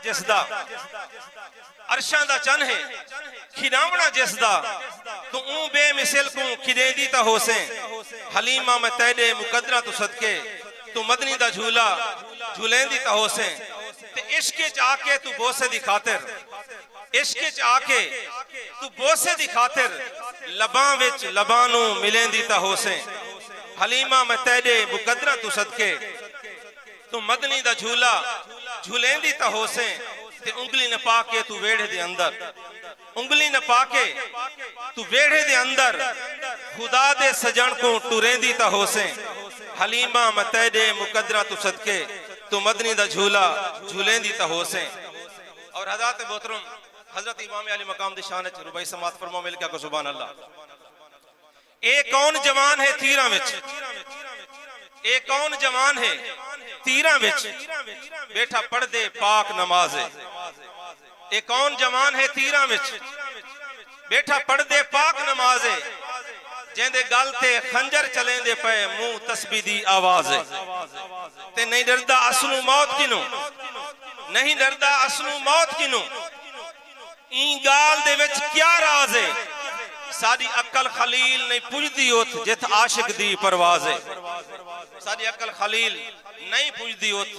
जिसदा अरशां दा चन है खिरावना जिसदा तू ऊं बेमिसल को खिदेंदी ता होसे हलीमा मैं तेरे मुकद्दरा तू सदके तू मदनी दा झूला झूलेंदी ता होसे ते इश्क च आके तू बोसे दी खातिर इश्क च आके तू बोसे दी खातिर लबां विच लबानू मिलेंदी ता होसे हलीमा मैं तेरे मुकद्दरा तू सदके तू मदनी दा झूला झूलेंदी ता होसे ते उंगली न पाके तू वेड़े दे अंदर उंगली न पाके तू वेड़े दे अंदर खुदा दे सजन को टुरेंदी ता होसे हलीमा मैं तेरे मुकद्दरा तू सदके तू मदनी दा झूला झूलेंदी ता होसे। और हज़रत मोहतरम हजरत इमाम अली मकाम दी शान च रुबाई समात फरमा मिल के को सुभान अल्लाह। ए कौन जवान है तीरां विच ए कौन जवान है तीरां विच बैठा पढ़ दे पाक नमाज है ए कौन जवान है तीरां विच बैठा पढ़ दे पाक नमाज है जेंदे गल ते खंजर चलेंदे पे मुंह तस्बीह दी आवाज है ते नहीं डरदा असलू मौत किनू नहीं डरदा असलू मौत किनू ई गाल दे विच क्या राज है साडी अकल खलील नहीं पुजदी उत जिथ आशिक दी परवाज है साडी अकल खलील नहीं पुजदी उत